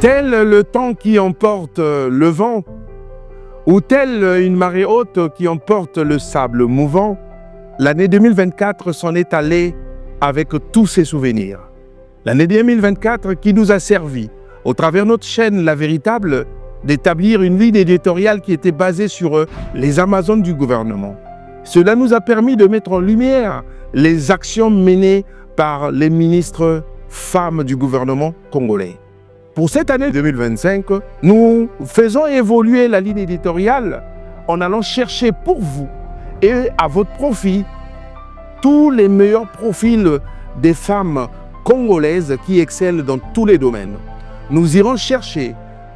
Tel le temps qui emporte le vent, ou telle une marée haute qui emporte le sable mouvant, l'année 2024 s'en est allée avec tous ses souvenirs. L'année 2024 qui nous a servi, au travers de notre chaîne La Véritable, d'établir une ligne éditoriale qui était basée sur les Amazones du gouvernement. Cela nous a permis de mettre en lumière les actions menées par les ministres femmes du gouvernement congolais. Pour cette année 2025, nous faisons évoluer la ligne éditoriale en allant chercher pour vous et à votre profit tous les meilleurs profils des femmes congolaises qui excellent dans tous les domaines. Nous irons chercher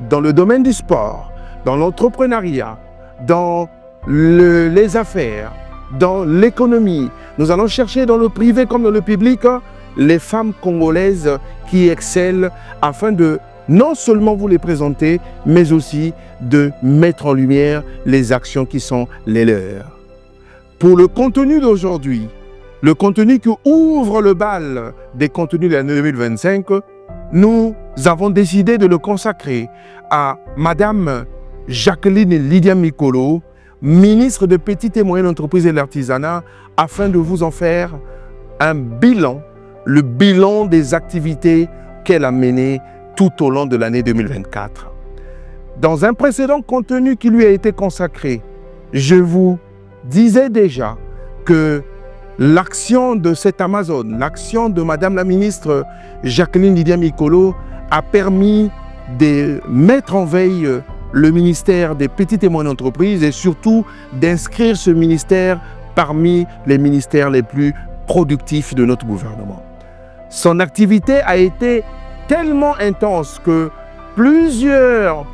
dans le domaine du sport, dans l'entrepreneuriat, dans les affaires, dans l'économie. Nous allons chercher dans le privé comme dans le public les femmes congolaises qui excellent afin de non seulement vous les présenter, mais aussi de mettre en lumière les actions qui sont les leurs. Pour le contenu d'aujourd'hui, le contenu qui ouvre le bal des contenus de l'année 2025, nous avons décidé de le consacrer à Madame Jacqueline Lydia Mikolo, ministre de Petites et Moyennes Entreprises et de l'Artisanat, afin de vous en faire un bilan, le bilan des activités qu'elle a menées tout au long de l'année 2024. Dans un précédent contenu qui lui a été consacré, je vous disais déjà que l'action de cette Amazone, l'action de Madame la ministre Jacqueline Lydia Mikolo a permis de mettre en veille le ministère des Petites et Moyennes Entreprises et surtout d'inscrire ce ministère parmi les ministères les plus productifs de notre gouvernement. Son activité a été tellement intense que plusieurs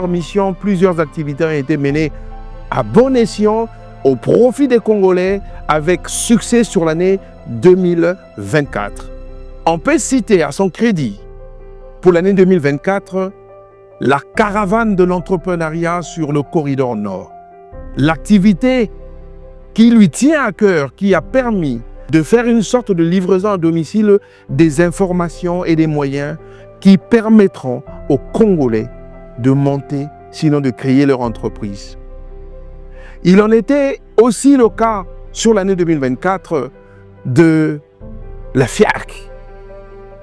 missions, plusieurs activités ont été menées à bon escient au profit des Congolais avec succès sur l'année 2024. On peut citer à son crédit pour l'année 2024 la caravane de l'entrepreneuriat sur le corridor nord. L'activité qui lui tient à cœur, qui a permis de faire une sorte de livraison à domicile des informations et des moyens qui permettront aux Congolais de monter, sinon de créer leur entreprise. Il en était aussi le cas sur l'année 2024 de la FIAC,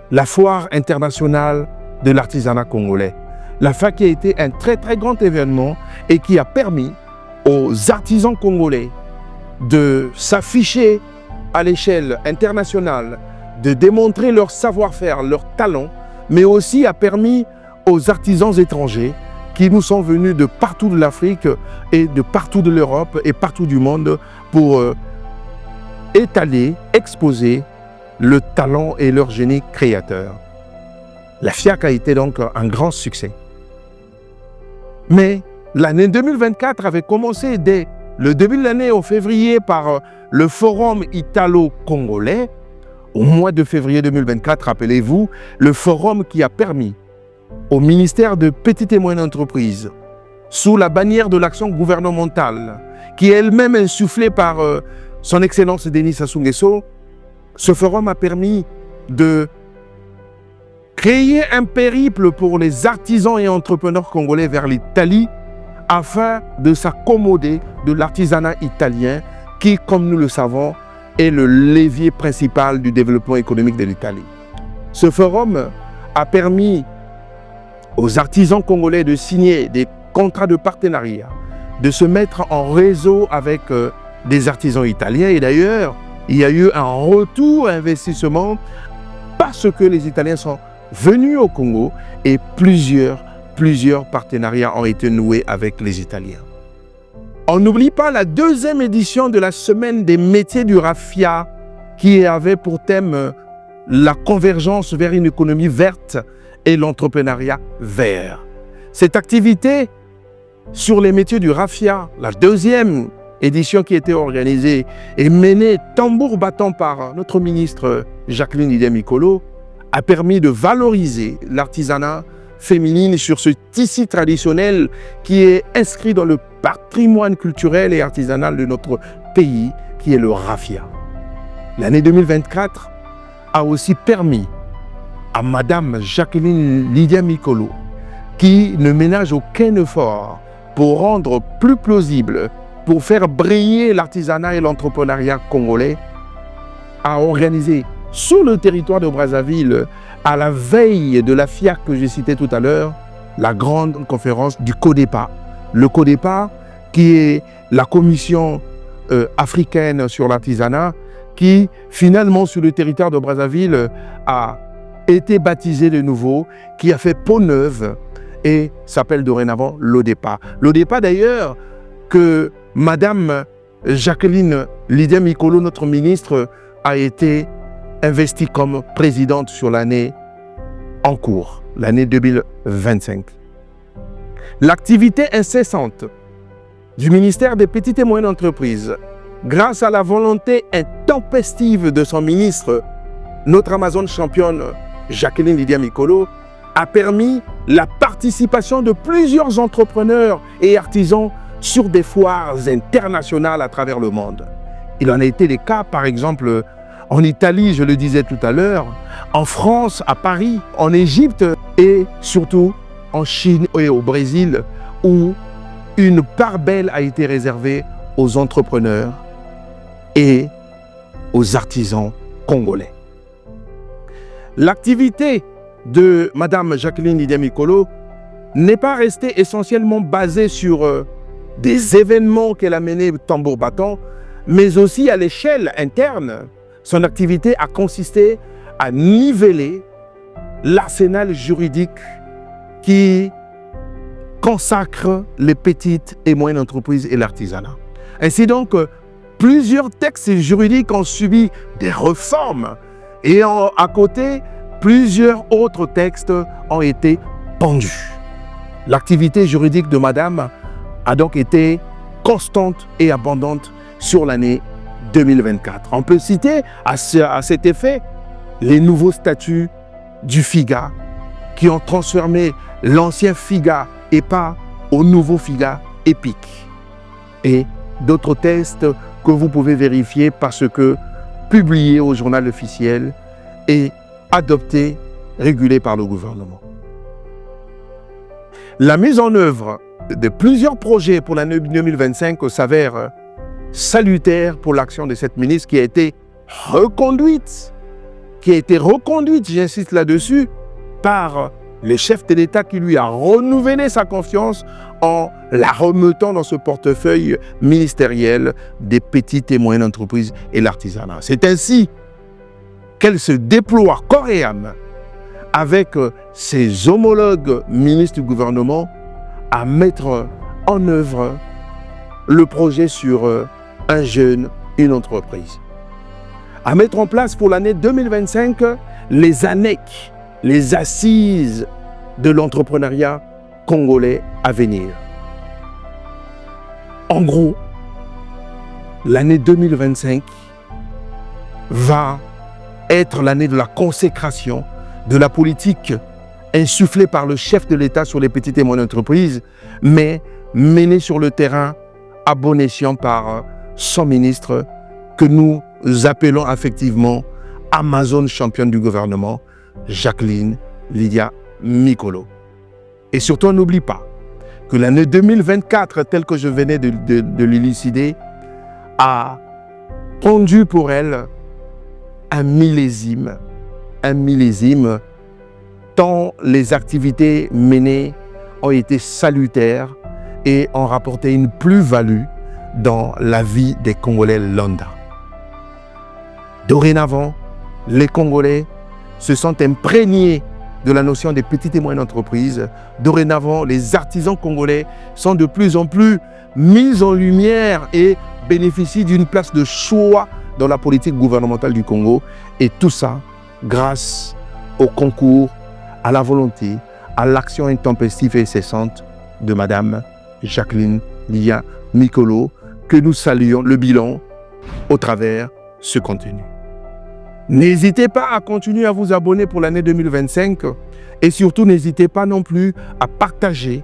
la Foire internationale de l'artisanat congolais. La FIAC qui a été un très grand événement et qui a permis aux artisans congolais de s'afficher à l'échelle internationale, de démontrer leur savoir-faire, leur talent, mais aussi a permis aux artisans étrangers qui nous sont venus de partout de l'Afrique et de partout de l'Europe et partout du monde pour étaler, exposer le talent et leur génie créateur. La FIAC a été donc un grand succès. Mais l'année 2024 avait commencé dès le début de l'année en février par le Forum italo-congolais. Au mois de février 2024, rappelez-vous, le forum qui a permis au ministère de Petites et Moyennes Entreprises, sous la bannière de l'action gouvernementale, qui est elle-même insufflée par son Excellence Denis Sassou Nguesso, ce forum a permis de créer un périple pour les artisans et entrepreneurs congolais vers l'Italie afin de s'accommoder de l'artisanat italien qui, comme nous le savons, est le levier principal du développement économique de l'Italie. Ce forum a permis aux artisans congolais de signer des contrats de partenariat, de se mettre en réseau avec des artisans italiens. Et d'ailleurs, il y a eu un retour investissement parce que les Italiens sont venus au Congo et plusieurs partenariats ont été noués avec les Italiens. On n'oublie pas la deuxième édition de la semaine des métiers du raffia qui avait pour thème la convergence vers une économie verte et l'entrepreneuriat vert. Cette activité sur les métiers du raffia, la deuxième édition qui était organisée et menée tambour battant par notre ministre Jacqueline Lydia Mikolo, a permis de valoriser l'artisanat féminine sur ce tissu traditionnel qui est inscrit dans le patrimoine culturel et artisanal de notre pays, qui est le raffia. L'année 2024 a aussi permis à Madame Jacqueline Lydia Mikolo qui ne ménage aucun effort pour rendre plus plausible, pour faire briller l'artisanat et l'entrepreneuriat congolais, a organisé sur le territoire de Brazzaville, à la veille de la FIAC que j'ai citée tout à l'heure, la grande conférence du CODEPA. Le CODEPA, qui est la commission africaine sur l'artisanat, qui finalement sur le territoire de Brazzaville a été baptisé de nouveau, qui a fait peau neuve et s'appelle dorénavant l'ODEPA. L'ODEPA d'ailleurs que Madame Jacqueline Lydia Mikolo, notre ministre, a été investie comme présidente sur l'année en cours, l'année 2025. L'activité incessante du ministère des Petites et Moyennes Entreprises, grâce à la volonté intempestive de son ministre, notre Amazone championne Jacqueline Lydia Mikolo, a permis la participation de plusieurs entrepreneurs et artisans sur des foires internationales à travers le monde. Il en a été des cas, par exemple, en Italie, je le disais tout à l'heure, en France, à Paris, en Égypte et surtout en Chine et au Brésil, où une part belle a été réservée aux entrepreneurs et aux artisans congolais. L'activité de Madame Jacqueline Lydia Mikolo n'est pas restée essentiellement basée sur des événements qu'elle a menés tambour battant, mais aussi à l'échelle interne. Son activité a consisté à niveler l'arsenal juridique qui consacre les petites et moyennes entreprises et l'artisanat. Ainsi donc, plusieurs textes juridiques ont subi des réformes et à côté, plusieurs autres textes ont été pendus. L'activité juridique de Madame a donc été constante et abondante sur l'année 2024. On peut citer à cet effet les nouveaux statuts du FIGA qui ont transformé l'ancien FIGA EPA au nouveau FIGA EPIC et d'autres textes que vous pouvez vérifier parce que publiés au journal officiel et adoptés, régulés par le gouvernement. La mise en œuvre de plusieurs projets pour l'année 2025 s'avère salutaire pour l'action de cette ministre qui a été reconduite, j'insiste là-dessus, par le chef de l'État qui lui a renouvelé sa confiance en la remettant dans ce portefeuille ministériel des petites et moyennes entreprises et l'artisanat. C'est ainsi qu'elle se déploie corps et âme avec ses homologues ministres du gouvernement à mettre en œuvre le projet sur un jeune, une entreprise. À mettre en place pour l'année 2025 les ANEC, les assises de l'entrepreneuriat congolais à venir. En gros, l'année 2025 va être l'année de la consécration de la politique insufflée par le chef de l'État sur les petites et moyennes entreprises, mais menée sur le terrain à bon escient par son ministre que nous appelons effectivement Amazone championne du gouvernement, Jacqueline Lydia Mikolo. Et surtout, on n'oublie pas que l'année 2024, telle que je venais de l'élucider, a pondu pour elle un millésime, tant les activités menées ont été salutaires et ont rapporté une plus-value dans la vie des Congolais lambda. Dorénavant, les Congolais se sont imprégnés de la notion des petites et moyennes entreprises. Dorénavant, les artisans congolais sont de plus en plus mis en lumière et bénéficient d'une place de choix dans la politique gouvernementale du Congo. Et tout ça grâce au concours, à la volonté, à l'action intempestive et incessante de Madame Jacqueline Lydia Mikolo, que nous saluons le bilan au travers ce contenu. N'hésitez pas à continuer à vous abonner pour l'année 2025 et surtout n'hésitez pas non plus à partager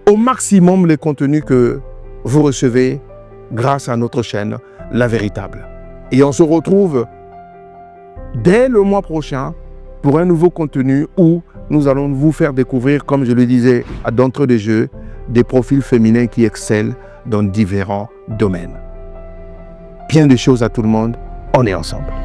au maximum les contenus que vous recevez grâce à notre chaîne La Véritable. Et on se retrouve dès le mois prochain pour un nouveau contenu où nous allons vous faire découvrir, comme je le disais, d'entrée de jeu, des profils féminins qui excellent dans différents domaines. Bien de choses à tout le monde, on est ensemble.